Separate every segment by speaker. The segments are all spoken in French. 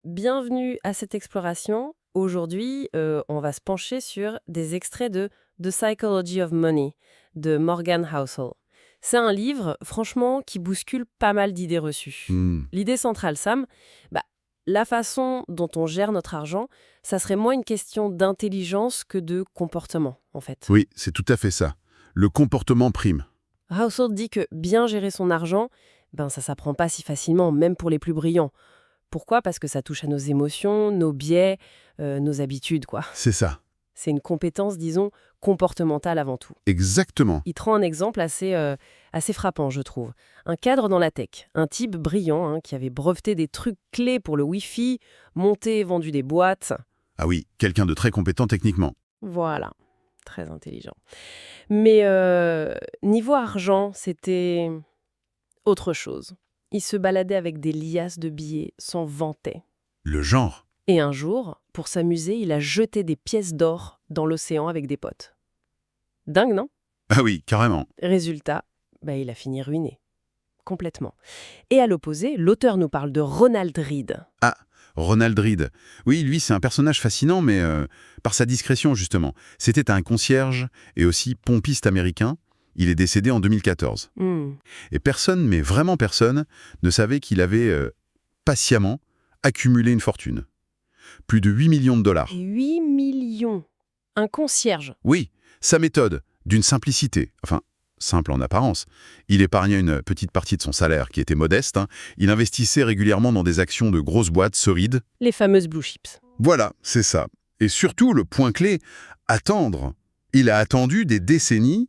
Speaker 1: Bienvenue à cette exploration. Aujourd'hui, on va se pencher sur des extraits de The Psychology of Money de Morgan Housel. C'est un livre, franchement, qui bouscule pas mal d'idées reçues.
Speaker 2: Hmm.
Speaker 1: L'idée centrale, Sam, bah, la façon dont on gère notre argent, ça serait moins une question d'intelligence que de comportement, en fait.
Speaker 2: Oui, c'est tout à fait ça. Le comportement prime.
Speaker 1: Housel dit que bien gérer son argent, ça s'apprend pas si facilement, même pour les plus brillants. Pourquoi? Parce que ça touche à nos émotions, nos biais, nos habitudes, quoi.
Speaker 2: C'est ça.
Speaker 1: C'est une compétence, disons, comportementale avant tout.
Speaker 2: Exactement.
Speaker 1: Il te rend un exemple assez frappant, je trouve. Un cadre dans la tech, un type brillant qui avait breveté des trucs clés pour le Wi-Fi, monté et vendu des boîtes.
Speaker 2: Ah oui, quelqu'un de très compétent techniquement.
Speaker 1: Voilà, très intelligent. Mais niveau argent, c'était autre chose. Il se baladait avec des liasses de billets, s'en vantait.
Speaker 2: Le genre.
Speaker 1: Et un jour, pour s'amuser, il a jeté des pièces d'or dans l'océan avec des potes. Dingue, non?
Speaker 2: Ah oui, carrément.
Speaker 1: Résultat, il a fini ruiné. Complètement. Et à l'opposé, l'auteur nous parle de Ronald Reed.
Speaker 2: Ah, Ronald Reed. Oui, lui, c'est un personnage fascinant, mais par sa discrétion, justement. C'était un concierge et aussi pompiste américain. Il est décédé en 2014. Et personne, mais vraiment personne, ne savait qu'il avait patiemment accumulé une fortune. Plus de 8 millions de dollars.
Speaker 1: 8 millions. Un concierge.
Speaker 2: Oui, sa méthode, d'une simplicité, enfin, simple en apparence. Il épargnait une petite partie de son salaire, qui était modeste. Il investissait régulièrement dans des actions de grosses boîtes solides.
Speaker 1: Les fameuses blue chips.
Speaker 2: Voilà, c'est ça. Et surtout, le point clé, attendre. Il a attendu des décennies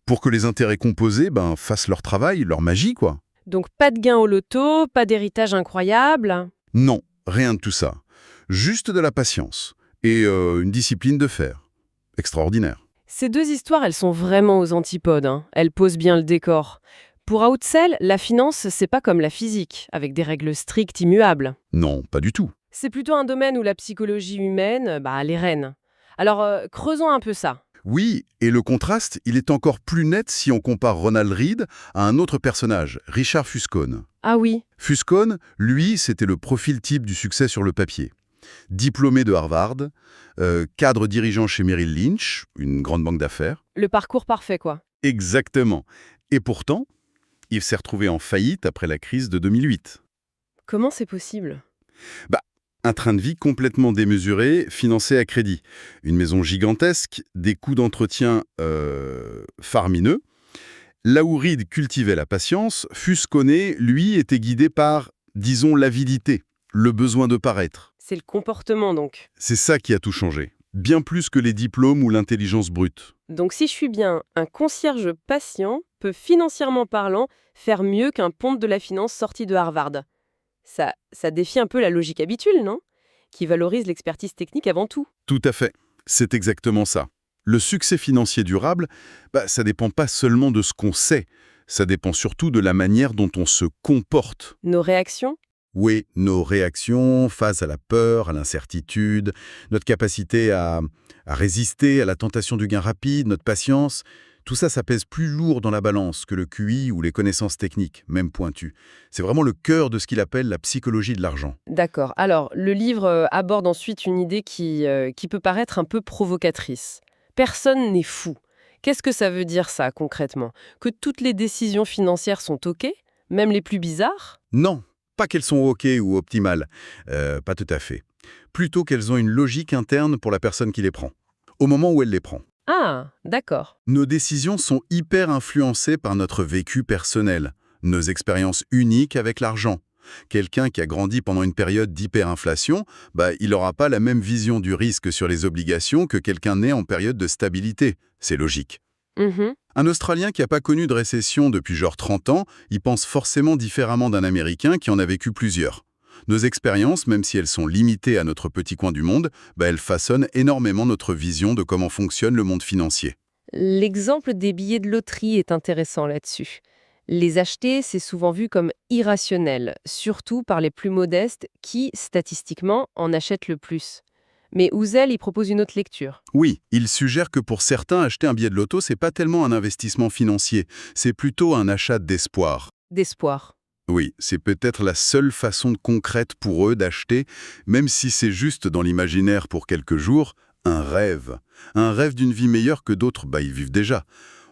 Speaker 2: pour que les intérêts composés fassent leur travail, leur magie, quoi.
Speaker 1: Donc pas de gain au loto, pas d'héritage incroyable.
Speaker 2: Non, rien de tout ça. Juste de la patience et une discipline de fer. Extraordinaire.
Speaker 1: Ces deux histoires, elles sont vraiment aux antipodes. Elles posent bien le décor. Pour Housel, la finance, c'est pas comme la physique, avec des règles strictes immuables.
Speaker 2: Non, pas du tout.
Speaker 1: C'est plutôt un domaine où la psychologie humaine, elle est reine. Alors, creusons un peu ça.
Speaker 2: Oui, et le contraste, il est encore plus net si on compare Ronald Reed à un autre personnage, Richard Fuscone.
Speaker 1: Ah oui.
Speaker 2: Fuscone, lui, c'était le profil type du succès sur le papier. Diplômé de Harvard, cadre dirigeant chez Merrill Lynch, une grande banque d'affaires.
Speaker 1: Le parcours parfait, quoi.
Speaker 2: Exactement. Et pourtant, il s'est retrouvé en faillite après la crise de 2008.
Speaker 1: Comment c'est possible?
Speaker 2: Un train de vie complètement démesuré, financé à crédit. Une maison gigantesque, des coûts d'entretien faramineux. Là où Reed cultivait la patience, Fuscone, lui, était guidé par, disons, l'avidité, le besoin de paraître.
Speaker 1: C'est le comportement, donc.
Speaker 2: C'est ça qui a tout changé. Bien plus que les diplômes ou l'intelligence brute.
Speaker 1: Donc si je suis bien, un concierge patient peut, financièrement parlant, faire mieux qu'un ponte de la finance sorti de Harvard. Ça défie un peu la logique habituelle, non? Qui valorise l'expertise technique avant tout.
Speaker 2: Tout à fait. C'est exactement ça. Le succès financier durable, ça dépend pas seulement de ce qu'on sait, ça dépend surtout de la manière dont on se comporte.
Speaker 1: Nos réactions?
Speaker 2: Oui, nos réactions face à la peur, à l'incertitude, notre capacité à résister à la tentation du gain rapide, notre patience, tout ça, ça pèse plus lourd dans la balance que le QI ou les connaissances techniques, même pointues. C'est vraiment le cœur de ce qu'il appelle la psychologie de l'argent.
Speaker 1: D'accord. Alors, le livre aborde ensuite une idée qui peut paraître un peu provocatrice. Personne n'est fou. Qu'est-ce que ça veut dire ça, concrètement? Que toutes les décisions financières sont OK? Même les plus bizarres?
Speaker 2: Non, pas qu'elles sont OK ou optimales. Pas tout à fait. Plutôt qu'elles ont une logique interne pour la personne qui les prend. Au moment où elle les prend.
Speaker 1: Ah, d'accord.
Speaker 2: Nos décisions sont hyper influencées par notre vécu personnel, nos expériences uniques avec l'argent. Quelqu'un qui a grandi pendant une période d'hyperinflation, il n'aura pas la même vision du risque sur les obligations que quelqu'un né en période de stabilité. C'est logique. Un Australien qui n'a pas connu de récession depuis genre 30 ans, il pense forcément différemment d'un Américain qui en a vécu plusieurs. Nos expériences, même si elles sont limitées à notre petit coin du monde, elles façonnent énormément notre vision de comment fonctionne le monde financier.
Speaker 1: L'exemple des billets de loterie est intéressant là-dessus. Les acheter, c'est souvent vu comme irrationnel, surtout par les plus modestes qui, statistiquement, en achètent le plus. Mais Housel y propose une autre lecture.
Speaker 2: Oui, il suggère que pour certains, acheter un billet de loto, c'est pas tellement un investissement financier, c'est plutôt un achat d'espoir.
Speaker 1: D'espoir.
Speaker 2: Oui, c'est peut-être la seule façon concrète pour eux d'acheter, même si c'est juste dans l'imaginaire pour quelques jours, un rêve. Un rêve d'une vie meilleure que d'autres, ils vivent déjà.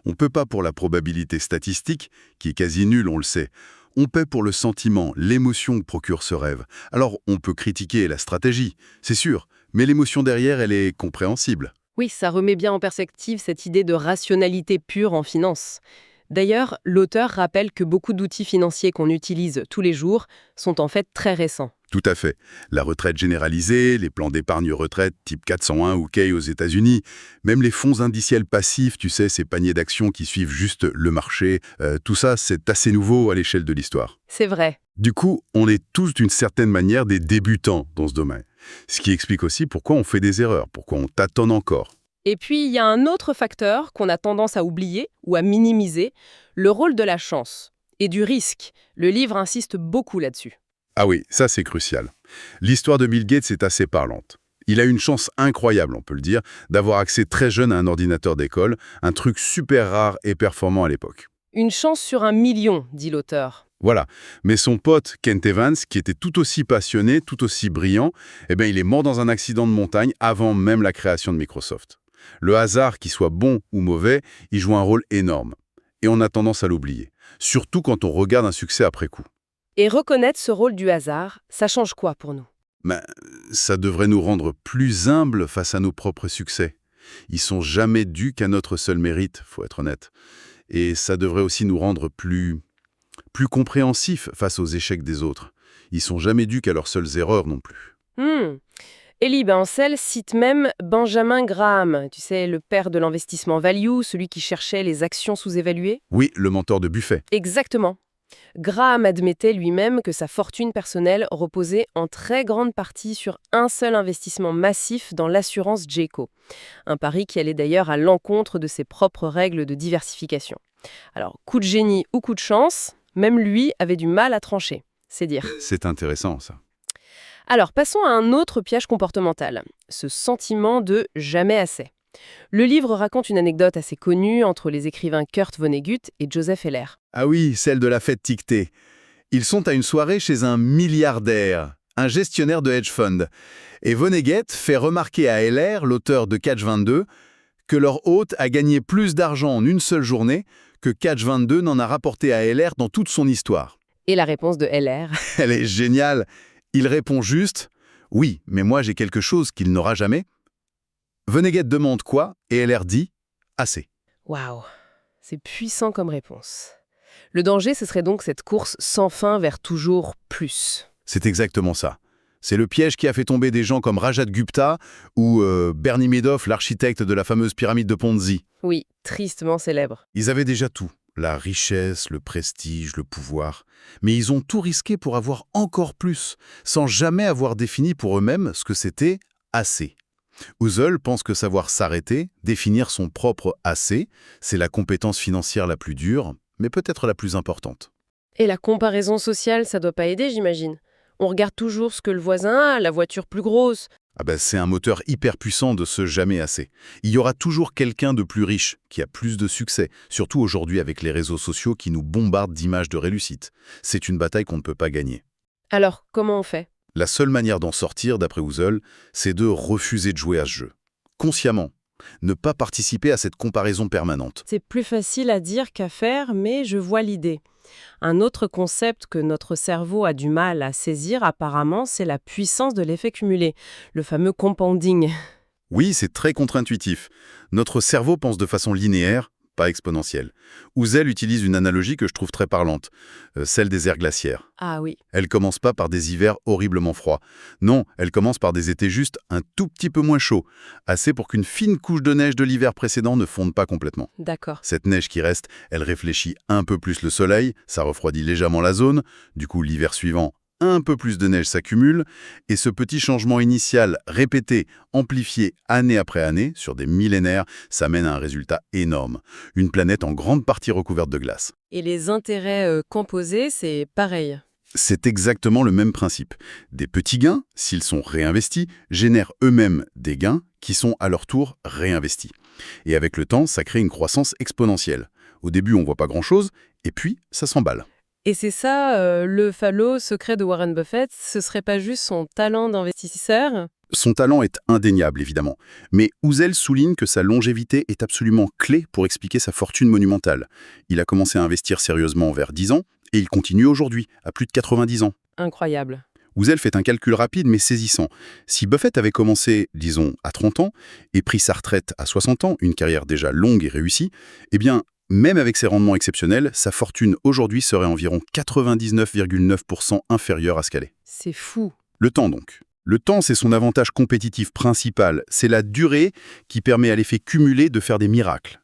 Speaker 2: On paie pas pour la probabilité statistique, qui est quasi nulle, on le sait. On paie pour le sentiment, l'émotion que procure ce rêve. Alors, on peut critiquer la stratégie, c'est sûr, mais l'émotion derrière, elle est compréhensible.
Speaker 1: Oui, ça remet bien en perspective cette idée de rationalité pure en finance. D'ailleurs, l'auteur rappelle que beaucoup d'outils financiers qu'on utilise tous les jours sont en fait très récents.
Speaker 2: Tout à fait. La retraite généralisée, les plans d'épargne retraite type 401 ou Kay aux États-Unis, même les fonds indiciels passifs, tu sais, ces paniers d'actions qui suivent juste le marché, tout ça, c'est assez nouveau à l'échelle de l'histoire.
Speaker 1: C'est vrai.
Speaker 2: Du coup, on est tous d'une certaine manière des débutants dans ce domaine. Ce qui explique aussi pourquoi on fait des erreurs, pourquoi on tâtonne encore.
Speaker 1: Et puis, il y a un autre facteur qu'on a tendance à oublier ou à minimiser, le rôle de la chance et du risque. Le livre insiste beaucoup là-dessus.
Speaker 2: Ah oui, ça c'est crucial. L'histoire de Bill Gates est assez parlante. Il a une chance incroyable, on peut le dire, d'avoir accès très jeune à un ordinateur d'école, un truc super rare et performant à l'époque.
Speaker 1: Une chance sur 1 million, dit l'auteur.
Speaker 2: Voilà. Mais son pote, Kent Evans, qui était tout aussi passionné, tout aussi brillant, il est mort dans un accident de montagne avant même la création de Microsoft. Le hasard, qu'il soit bon ou mauvais, il joue un rôle énorme. Et on a tendance à l'oublier. Surtout quand on regarde un succès après coup.
Speaker 1: Et reconnaître ce rôle du hasard, ça change quoi pour nous?
Speaker 2: Ben, ça devrait nous rendre plus humbles face à nos propres succès. Ils sont jamais dus qu'à notre seul mérite, faut être honnête. Et ça devrait aussi nous rendre plus compréhensifs face aux échecs des autres. Ils sont jamais dus qu'à leurs seules erreurs non plus.
Speaker 1: Elie Bancel cite même Benjamin Graham, tu sais, le père de l'investissement value, celui qui cherchait les actions sous-évaluées.
Speaker 2: Oui, le mentor de Buffett.
Speaker 1: Exactement. Graham admettait lui-même que sa fortune personnelle reposait en très grande partie sur un seul investissement massif dans l'assurance Jayco. Un pari qui allait d'ailleurs à l'encontre de ses propres règles de diversification. Alors, coup de génie ou coup de chance, même lui avait du mal à trancher, c'est dire.
Speaker 2: C'est intéressant, ça.
Speaker 1: Alors, passons à un autre piège comportemental, ce sentiment de jamais assez. Le livre raconte une anecdote assez connue entre les écrivains Kurt Vonnegut et Joseph Heller.
Speaker 2: Ah oui, celle de la fête tictée. Ils sont à une soirée chez un milliardaire, un gestionnaire de hedge fund. Et Vonnegut fait remarquer à Heller, l'auteur de Catch 22, que leur hôte a gagné plus d'argent en une seule journée que Catch 22 n'en a rapporté à Heller dans toute son histoire.
Speaker 1: Et la réponse de Heller?
Speaker 2: Elle est géniale. Il répond juste « Oui, mais moi j'ai quelque chose qu'il n'aura jamais ». Vonnegut demande quoi et Heller dit « Assez ».
Speaker 1: Waouh, c'est puissant comme réponse. Le danger, ce serait donc cette course sans fin vers toujours plus.
Speaker 2: C'est exactement ça. C'est le piège qui a fait tomber des gens comme Rajat Gupta ou Bernie Madoff, l'architecte de la fameuse pyramide de Ponzi.
Speaker 1: Oui, tristement célèbre.
Speaker 2: Ils avaient déjà tout. La richesse, le prestige, le pouvoir. Mais ils ont tout risqué pour avoir encore plus, sans jamais avoir défini pour eux-mêmes ce que c'était assez. Husserl pense que savoir s'arrêter, définir son propre assez, c'est la compétence financière la plus dure, mais peut-être la plus importante.
Speaker 1: Et la comparaison sociale, ça doit pas aider, j'imagine. On regarde toujours ce que le voisin a, la voiture plus grosse.
Speaker 2: C'est un moteur hyper puissant de ce jamais assez. Il y aura toujours quelqu'un de plus riche, qui a plus de succès, surtout aujourd'hui avec les réseaux sociaux qui nous bombardent d'images de réussite. C'est une bataille qu'on ne peut pas gagner.
Speaker 1: Alors, comment on fait?
Speaker 2: La seule manière d'en sortir, d'après Husserl, c'est de refuser de jouer à ce jeu. Consciemment. Ne pas participer à cette comparaison permanente.
Speaker 1: C'est plus facile à dire qu'à faire, mais je vois l'idée. Un autre concept que notre cerveau a du mal à saisir apparemment, c'est la puissance de l'effet cumulé, le fameux compounding.
Speaker 2: Oui, c'est très contre-intuitif. Notre cerveau pense de façon linéaire, pas exponentielle. Husserl utilise une analogie que je trouve très parlante, celle des ères glaciaires.
Speaker 1: Ah oui.
Speaker 2: Elle commence pas par des hivers horriblement froids. Non, elle commence par des étés juste un tout petit peu moins chauds, assez pour qu'une fine couche de neige de l'hiver précédent ne fonde pas complètement.
Speaker 1: D'accord.
Speaker 2: Cette neige qui reste, elle réfléchit un peu plus le soleil, ça refroidit légèrement la zone, du coup l'hiver suivant, un peu plus de neige s'accumule, et ce petit changement initial, répété, amplifié année après année, sur des millénaires, ça mène à un résultat énorme. Une planète en grande partie recouverte de glace.
Speaker 1: Et les intérêts composés, c'est pareil.
Speaker 2: C'est exactement le même principe. Des petits gains, s'ils sont réinvestis, génèrent eux-mêmes des gains qui sont à leur tour réinvestis. Et avec le temps, ça crée une croissance exponentielle. Au début, on voit pas grand-chose, et puis ça s'emballe.
Speaker 1: Et c'est ça, le falot secret de Warren Buffett, ce serait pas juste son talent d'investisseur?
Speaker 2: Son talent est indéniable, évidemment. Mais Ouzel souligne que sa longévité est absolument clé pour expliquer sa fortune monumentale. Il a commencé à investir sérieusement vers 10 ans, et il continue aujourd'hui, à plus de 90 ans.
Speaker 1: Incroyable.
Speaker 2: Ouzel fait un calcul rapide mais saisissant. Si Buffett avait commencé, disons, à 30 ans, et pris sa retraite à 60 ans, une carrière déjà longue et réussie, eh bien, même avec ses rendements exceptionnels, sa fortune aujourd'hui serait environ 99,9% inférieure à ce qu'elle est.
Speaker 1: C'est fou.
Speaker 2: Le temps donc. Le temps, c'est son avantage compétitif principal. C'est la durée qui permet à l'effet cumulé de faire des miracles.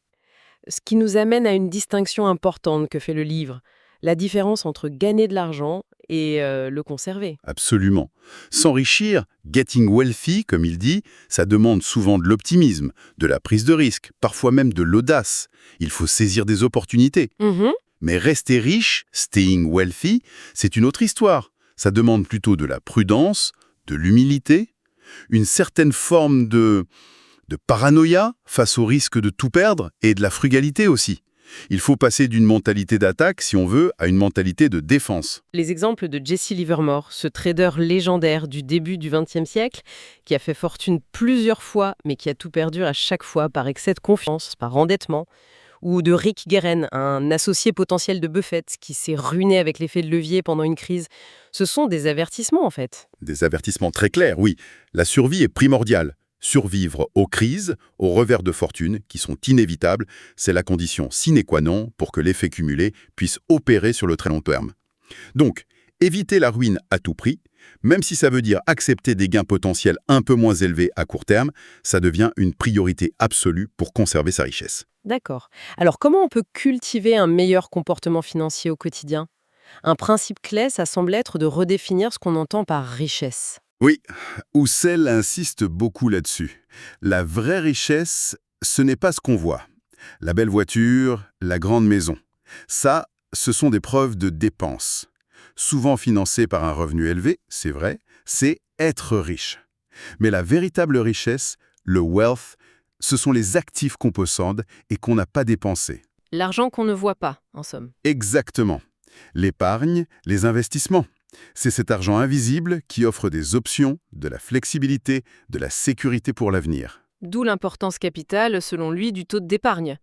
Speaker 1: Ce qui nous amène à une distinction importante que fait le livre, la différence entre gagner de l'argent et le conserver.
Speaker 2: Absolument. S'enrichir, getting wealthy, comme il dit, ça demande souvent de l'optimisme, de la prise de risque, parfois même de l'audace. Il faut saisir des opportunités.
Speaker 1: Mhm.
Speaker 2: Mais rester riche, staying wealthy, c'est une autre histoire. Ça demande plutôt de la prudence, de l'humilité, une certaine forme de paranoïa face au risque de tout perdre et de la frugalité aussi. Il faut passer d'une mentalité d'attaque, si on veut, à une mentalité de défense.
Speaker 1: Les exemples de Jesse Livermore, ce trader légendaire du début du XXe siècle, qui a fait fortune plusieurs fois, mais qui a tout perdu à chaque fois par excès de confiance, par endettement, ou de Rick Guerin, un associé potentiel de Buffett, qui s'est ruiné avec l'effet de levier pendant une crise. Ce sont des avertissements, en fait.
Speaker 2: Des avertissements très clairs, oui. La survie est primordiale. Survivre aux crises, aux revers de fortune, qui sont inévitables, c'est la condition sine qua non pour que l'effet cumulé puisse opérer sur le très long terme. Donc, éviter la ruine à tout prix, même si ça veut dire accepter des gains potentiels un peu moins élevés à court terme, ça devient une priorité absolue pour conserver sa richesse.
Speaker 1: D'accord. Alors, comment on peut cultiver un meilleur comportement financier au quotidien? Un principe clé, ça semble être de redéfinir ce qu'on entend par richesse.
Speaker 2: Oui, Houssel insiste beaucoup là-dessus. La vraie richesse, ce n'est pas ce qu'on voit. La belle voiture, la grande maison. Ça, ce sont des preuves de dépenses. Souvent financées par un revenu élevé, c'est vrai, c'est être riche. Mais la véritable richesse, le wealth, ce sont les actifs qu'on possède et qu'on n'a pas dépensés.
Speaker 1: L'argent qu'on ne voit pas, en somme.
Speaker 2: Exactement. L'épargne, les investissements. C'est cet argent invisible qui offre des options, de la flexibilité, de la sécurité pour l'avenir.
Speaker 1: D'où l'importance capitale, selon lui, du taux d'épargne.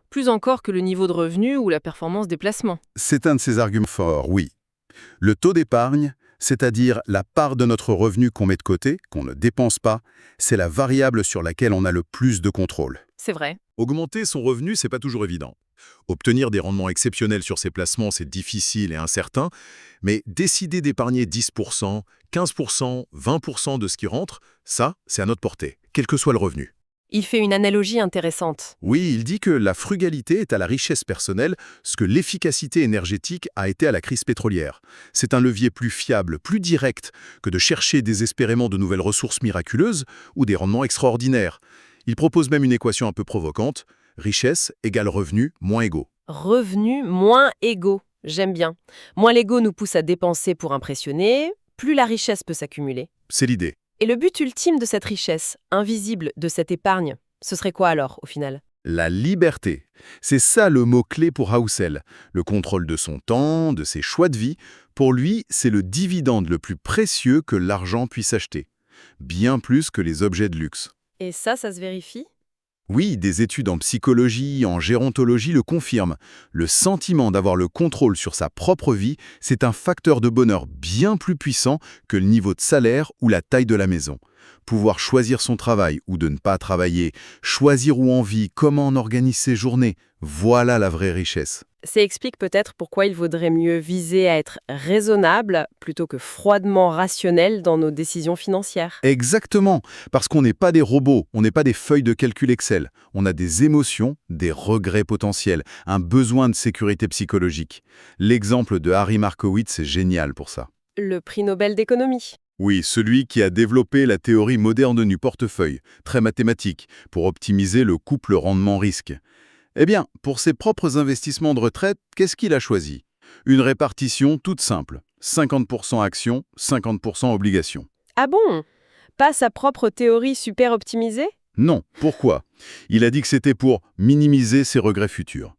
Speaker 1: Plus encore que le niveau de revenu ou la performance des placements.
Speaker 2: C'est un de ces arguments forts, oui. Le taux d'épargne, c'est-à-dire la part de notre revenu qu'on met de côté, qu'on ne dépense pas, c'est la variable sur laquelle on a le plus de contrôle.
Speaker 1: C'est vrai.
Speaker 3: Augmenter son revenu, c'est pas toujours évident. Obtenir des rendements exceptionnels sur ses placements, c'est difficile et incertain, mais décider d'épargner 10%, 15%, 20% de ce qui rentre, ça, c'est à notre portée, quel que soit le revenu.
Speaker 1: Il fait une analogie intéressante.
Speaker 2: Oui, il dit que la frugalité est à la richesse personnelle ce que l'efficacité énergétique a été à la crise pétrolière. C'est un levier plus fiable, plus direct que de chercher désespérément de nouvelles ressources miraculeuses ou des rendements extraordinaires. Il propose même une équation un peu provocante. Richesse égale revenu moins égaux.
Speaker 1: Revenu moins égaux. J'aime bien. Moins l'ego nous pousse à dépenser pour impressionner, plus la richesse peut s'accumuler.
Speaker 2: C'est l'idée.
Speaker 1: Et le but ultime de cette richesse, invisible de cette épargne, ce serait quoi alors, au final?
Speaker 2: La liberté. C'est ça le mot-clé pour Houssel. Le contrôle de son temps, de ses choix de vie. Pour lui, c'est le dividende le plus précieux que l'argent puisse acheter. Bien plus que les objets de luxe.
Speaker 1: Et ça se vérifie?
Speaker 2: Oui, des études en psychologie, en gérontologie le confirment. Le sentiment d'avoir le contrôle sur sa propre vie, c'est un facteur de bonheur bien plus puissant que le niveau de salaire ou la taille de la maison. Pouvoir choisir son travail ou de ne pas travailler, choisir où on vit, comment on organise ses journées, voilà la vraie richesse.
Speaker 1: Ça explique peut-être pourquoi il vaudrait mieux viser à être raisonnable plutôt que froidement rationnel dans nos décisions financières.
Speaker 2: Exactement, parce qu'on n'est pas des robots, on n'est pas des feuilles de calcul Excel. On a des émotions, des regrets potentiels, un besoin de sécurité psychologique. L'exemple de Harry Markowitz est génial pour ça.
Speaker 1: Le prix Nobel d'économie.
Speaker 2: Oui, celui qui a développé la théorie moderne du portefeuille, très mathématique, pour optimiser le couple rendement-risque. Eh bien, pour ses propres investissements de retraite, qu'est-ce qu'il a choisi? Une répartition toute simple. 50% actions, 50% obligations.
Speaker 1: Ah bon? Pas sa propre théorie super optimisée?
Speaker 2: Non, pourquoi? Il a dit que c'était pour minimiser ses regrets futurs.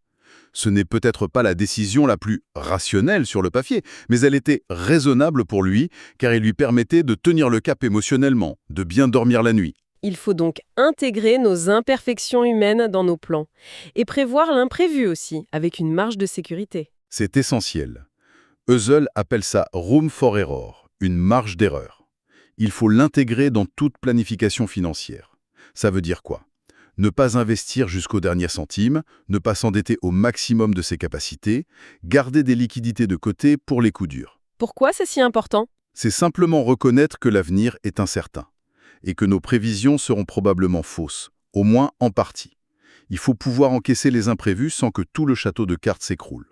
Speaker 2: Ce n'est peut-être pas la décision la plus rationnelle sur le papier, mais elle était raisonnable pour lui, car il lui permettait de tenir le cap émotionnellement, de bien dormir la nuit.
Speaker 1: Il faut donc intégrer nos imperfections humaines dans nos plans et prévoir l'imprévu aussi, avec une marge de sécurité.
Speaker 2: C'est essentiel. Eusel appelle ça room for error, une marge d'erreur. Il faut l'intégrer dans toute planification financière. Ça veut dire quoi? Ne pas investir jusqu'au dernier centime, ne pas s'endetter au maximum de ses capacités, garder des liquidités de côté pour les coups durs.
Speaker 1: Pourquoi c'est si important?
Speaker 2: C'est simplement reconnaître que l'avenir est incertain et que nos prévisions seront probablement fausses, au moins en partie. Il faut pouvoir encaisser les imprévus sans que tout le château de cartes s'écroule.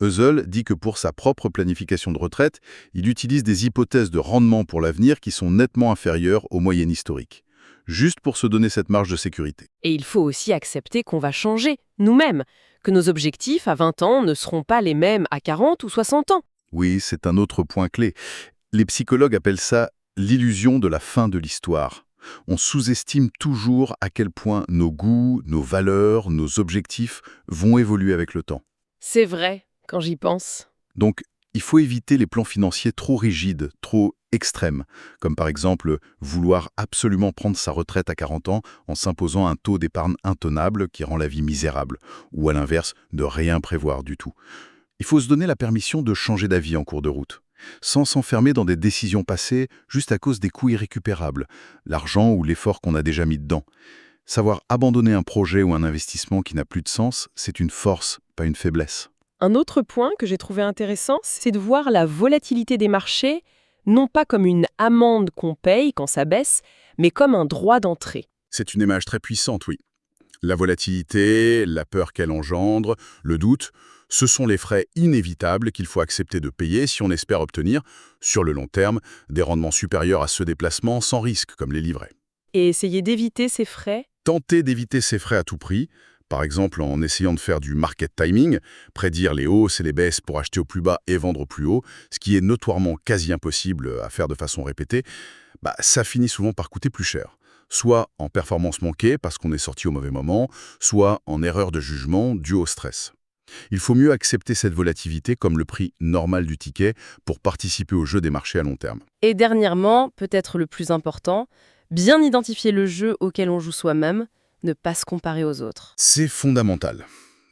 Speaker 2: Eusel dit que pour sa propre planification de retraite, il utilise des hypothèses de rendement pour l'avenir qui sont nettement inférieures aux moyennes historiques, juste pour se donner cette marge de sécurité.
Speaker 1: Et il faut aussi accepter qu'on va changer, nous-mêmes, que nos objectifs à 20 ans ne seront pas les mêmes à 40 ou 60 ans.
Speaker 2: Oui, c'est un autre point clé. Les psychologues appellent ça l'illusion de la fin de l'histoire. On sous-estime toujours à quel point nos goûts, nos valeurs, nos objectifs vont évoluer avec le temps.
Speaker 1: C'est vrai, quand j'y pense.
Speaker 2: Donc, il faut éviter les plans financiers trop rigides, trop extrêmes, comme par exemple vouloir absolument prendre sa retraite à 40 ans en s'imposant un taux d'épargne intenable qui rend la vie misérable, ou à l'inverse, de rien prévoir du tout. Il faut se donner la permission de changer d'avis en cours de route, sans s'enfermer dans des décisions passées juste à cause des coûts irrécupérables, l'argent ou l'effort qu'on a déjà mis dedans. Savoir abandonner un projet ou un investissement qui n'a plus de sens, c'est une force, pas une faiblesse.
Speaker 1: Un autre point que j'ai trouvé intéressant, c'est de voir la volatilité des marchés, non pas comme une amende qu'on paye quand ça baisse, mais comme un droit d'entrée.
Speaker 2: C'est une image très puissante, oui. La volatilité, la peur qu'elle engendre, le doute, ce sont les frais inévitables qu'il faut accepter de payer si on espère obtenir, sur le long terme, des rendements supérieurs à ceux des placements sans risque, comme les livrets.
Speaker 1: Et essayer d'éviter ces frais.
Speaker 2: Tenter d'éviter ces frais à tout prix, par exemple en essayant de faire du market timing, prédire les hausses et les baisses pour acheter au plus bas et vendre au plus haut, ce qui est notoirement quasi impossible à faire de façon répétée, ça finit souvent par coûter plus cher. Soit en performance manquée parce qu'on est sorti au mauvais moment, soit en erreur de jugement due au stress. Il faut mieux accepter cette volatilité comme le prix normal du ticket pour participer au jeu des marchés à long terme.
Speaker 1: Et dernièrement, peut-être le plus important, bien identifier le jeu auquel on joue soi-même, ne pas se comparer aux autres.
Speaker 2: C'est fondamental.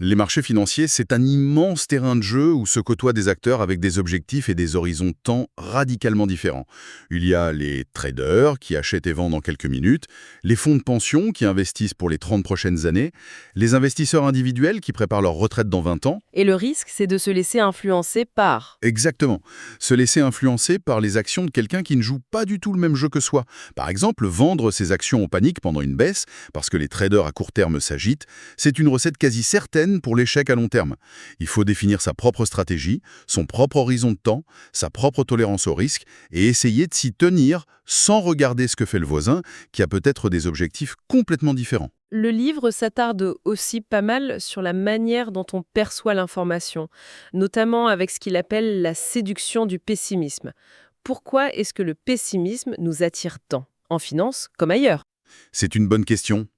Speaker 2: Les marchés financiers, c'est un immense terrain de jeu où se côtoient des acteurs avec des objectifs et des horizons de temps radicalement différents. Il y a les traders qui achètent et vendent en quelques minutes, les fonds de pension qui investissent pour les 30 prochaines années, les investisseurs individuels qui préparent leur retraite dans 20 ans.
Speaker 1: Et le risque, c'est de se laisser influencer par...
Speaker 2: Exactement. Se laisser influencer par les actions de quelqu'un qui ne joue pas du tout le même jeu que soi. Par exemple, vendre ses actions en panique pendant une baisse, parce que les traders à court terme s'agitent, c'est une recette quasi certaine pour l'échec à long terme. Il faut définir sa propre stratégie, son propre horizon de temps, sa propre tolérance au risque et essayer de s'y tenir sans regarder ce que fait le voisin qui a peut-être des objectifs complètement différents.
Speaker 1: Le livre s'attarde aussi pas mal sur la manière dont on perçoit l'information, notamment avec ce qu'il appelle la séduction du pessimisme. Pourquoi est-ce que le pessimisme nous attire tant, en finance comme ailleurs?
Speaker 2: C'est une bonne question.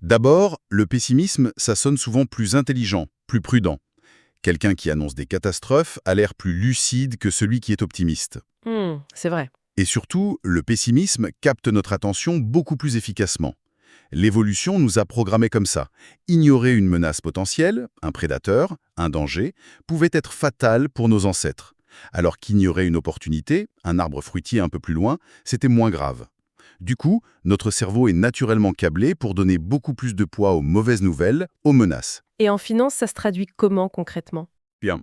Speaker 2: D'abord, le pessimisme, ça sonne souvent plus intelligent, plus prudent. Quelqu'un qui annonce des catastrophes a l'air plus lucide que celui qui est optimiste.
Speaker 1: C'est vrai.
Speaker 2: Et surtout, le pessimisme capte notre attention beaucoup plus efficacement. L'évolution nous a programmés comme ça. Ignorer une menace potentielle, un prédateur, un danger, pouvait être fatal pour nos ancêtres. Alors qu'ignorer une opportunité, un arbre fruitier un peu plus loin, c'était moins grave. Du coup, notre cerveau est naturellement câblé pour donner beaucoup plus de poids aux mauvaises nouvelles, aux menaces.
Speaker 1: Et en finance, ça se traduit comment concrètement?
Speaker 2: Bien.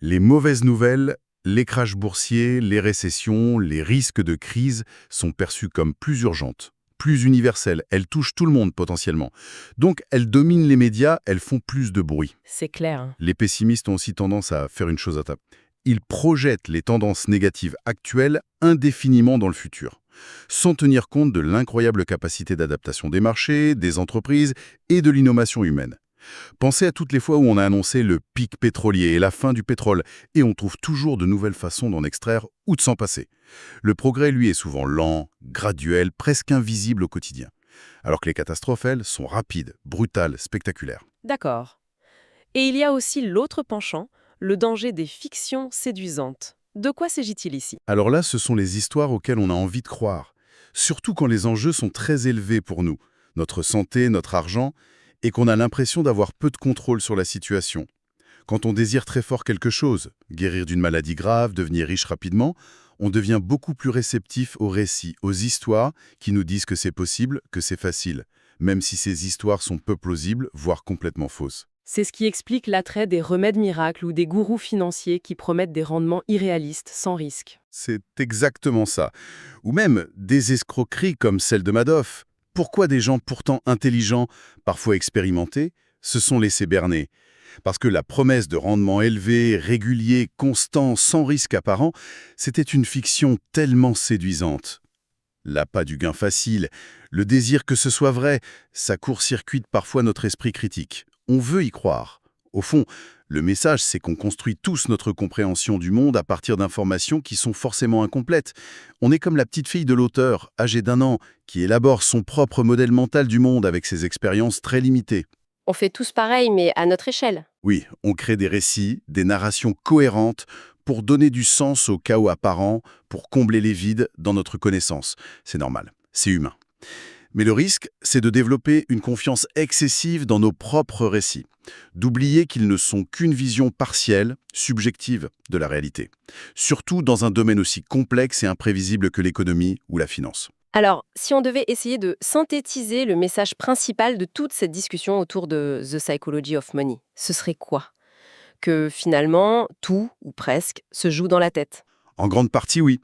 Speaker 2: Les mauvaises nouvelles, les crashs boursiers, les récessions, les risques de crise sont perçus comme plus urgentes, plus universelles. Elles touchent tout le monde potentiellement. Donc, elles dominent les médias, elles font plus de bruit.
Speaker 1: C'est clair.
Speaker 2: Les pessimistes ont aussi tendance à faire une chose à table. Ils projettent les tendances négatives actuelles indéfiniment dans le futur, sans tenir compte de l'incroyable capacité d'adaptation des marchés, des entreprises et de l'innovation humaine. Pensez à toutes les fois où on a annoncé le pic pétrolier et la fin du pétrole, et on trouve toujours de nouvelles façons d'en extraire ou de s'en passer. Le progrès, lui, est souvent lent, graduel, presque invisible au quotidien. Alors que les catastrophes, elles, sont rapides, brutales, spectaculaires.
Speaker 1: D'accord. Et il y a aussi l'autre penchant, le danger des fictions séduisantes. De quoi s'agit-il ici?
Speaker 2: Alors là, ce sont les histoires auxquelles on a envie de croire, surtout quand les enjeux sont très élevés pour nous, notre santé, notre argent, et qu'on a l'impression d'avoir peu de contrôle sur la situation. Quand on désire très fort quelque chose, guérir d'une maladie grave, devenir riche rapidement, on devient beaucoup plus réceptif aux récits, aux histoires qui nous disent que c'est possible, que c'est facile, même si ces histoires sont peu plausibles, voire complètement fausses.
Speaker 1: C'est ce qui explique l'attrait des remèdes miracles ou des gourous financiers qui promettent des rendements irréalistes, sans risque.
Speaker 2: C'est exactement ça. Ou même des escroqueries comme celle de Madoff. Pourquoi des gens pourtant intelligents, parfois expérimentés, se sont laissés berner? Parce que la promesse de rendement élevé, régulier, constant, sans risque apparent, c'était une fiction tellement séduisante. L'appât du gain facile, le désir que ce soit vrai, ça court-circuite parfois notre esprit critique. On veut y croire. Au fond, le message, c'est qu'on construit tous notre compréhension du monde à partir d'informations qui sont forcément incomplètes. On est comme la petite fille de l'auteur, âgée d'1 an, qui élabore son propre modèle mental du monde avec ses expériences très limitées.
Speaker 1: On fait tous pareil, mais à notre échelle.
Speaker 2: Oui, on crée des récits, des narrations cohérentes pour donner du sens au chaos apparent, pour combler les vides dans notre connaissance. C'est normal, c'est humain. Mais le risque, c'est de développer une confiance excessive dans nos propres récits, d'oublier qu'ils ne sont qu'une vision partielle, subjective de la réalité, surtout dans un domaine aussi complexe et imprévisible que l'économie ou la finance.
Speaker 1: Alors, si on devait essayer de synthétiser le message principal de toute cette discussion autour de The Psychology of Money, ce serait quoi? Que finalement, tout, ou presque, se joue dans la tête.
Speaker 2: En grande partie, oui.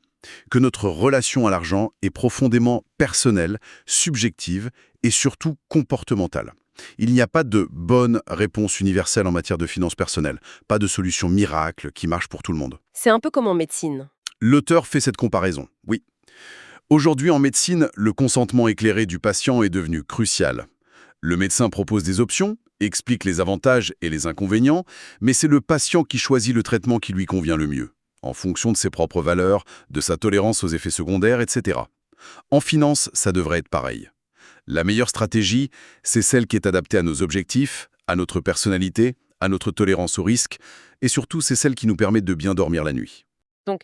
Speaker 2: Que notre relation à l'argent est profondément personnelle, subjective et surtout comportementale. Il n'y a pas de bonne réponse universelle en matière de finances personnelles, pas de solution miracle qui marche pour tout le monde.
Speaker 1: C'est un peu comme en médecine.
Speaker 2: L'auteur fait cette comparaison, oui. Aujourd'hui en médecine, le consentement éclairé du patient est devenu crucial. Le médecin propose des options, explique les avantages et les inconvénients, mais c'est le patient qui choisit le traitement qui lui convient le mieux, en fonction de ses propres valeurs, de sa tolérance aux effets secondaires, etc. En finance, ça devrait être pareil. La meilleure stratégie, c'est celle qui est adaptée à nos objectifs, à notre personnalité, à notre tolérance au risque, et surtout, c'est celle qui nous permet de bien dormir la nuit.
Speaker 1: Donc,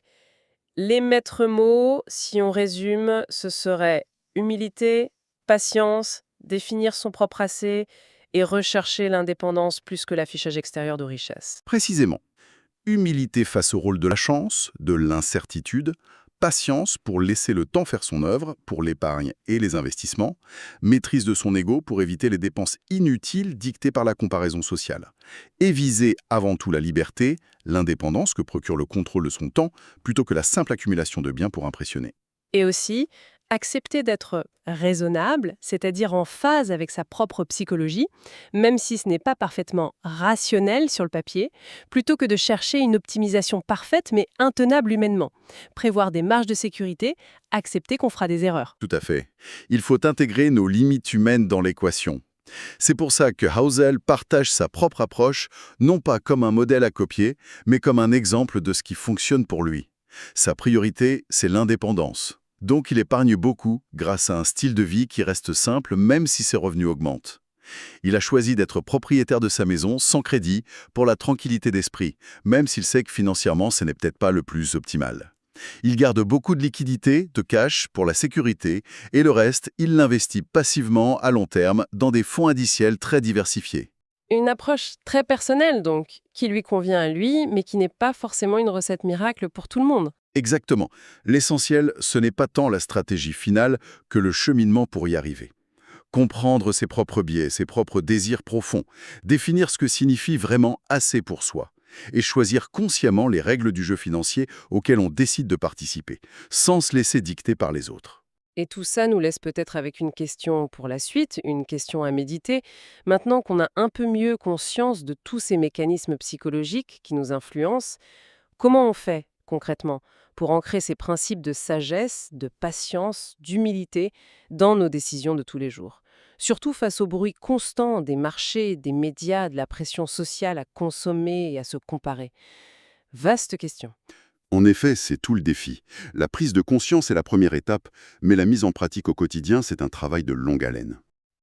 Speaker 1: les maîtres mots, si on résume, ce serait humilité, patience, définir son propre assez et rechercher l'indépendance plus que l'affichage extérieur de richesse.
Speaker 2: Précisément, humilité face au rôle de la chance, de l'incertitude, patience pour laisser le temps faire son œuvre, pour l'épargne et les investissements, maîtrise de son ego pour éviter les dépenses inutiles dictées par la comparaison sociale, et viser avant tout la liberté, l'indépendance que procure le contrôle de son temps, plutôt que la simple accumulation de biens pour impressionner.
Speaker 1: Et aussi, accepter d'être raisonnable, c'est-à-dire en phase avec sa propre psychologie, même si ce n'est pas parfaitement rationnel sur le papier, plutôt que de chercher une optimisation parfaite mais intenable humainement. Prévoir des marges de sécurité, accepter qu'on fera des erreurs.
Speaker 2: Tout à fait. Il faut intégrer nos limites humaines dans l'équation. C'est pour ça que Housel partage sa propre approche, non pas comme un modèle à copier, mais comme un exemple de ce qui fonctionne pour lui. Sa priorité, c'est l'indépendance. Donc il épargne beaucoup grâce à un style de vie qui reste simple même si ses revenus augmentent. Il a choisi d'être propriétaire de sa maison sans crédit pour la tranquillité d'esprit, même s'il sait que financièrement ce n'est peut-être pas le plus optimal. Il garde beaucoup de liquidités, de cash pour la sécurité et le reste, il l'investit passivement à long terme dans des fonds indiciels très diversifiés.
Speaker 1: Une approche très personnelle donc, qui lui convient à lui, mais qui n'est pas forcément une recette miracle pour tout le monde.
Speaker 2: Exactement. L'essentiel, ce n'est pas tant la stratégie finale que le cheminement pour y arriver. Comprendre ses propres biais, ses propres désirs profonds, définir ce que signifie vraiment assez pour soi, et choisir consciemment les règles du jeu financier auxquelles on décide de participer, sans se laisser dicter par les autres.
Speaker 1: Et tout ça nous laisse peut-être avec une question pour la suite, une question à méditer. Maintenant qu'on a un peu mieux conscience de tous ces mécanismes psychologiques qui nous influencent, comment on fait concrètement pour ancrer ces principes de sagesse, de patience, d'humilité dans nos décisions de tous les jours? Surtout face au bruit constant des marchés, des médias, de la pression sociale à consommer et à se comparer. Vaste question.
Speaker 2: En effet, c'est tout le défi. La prise de conscience est la première étape, mais la mise en pratique au quotidien, c'est un travail de longue haleine.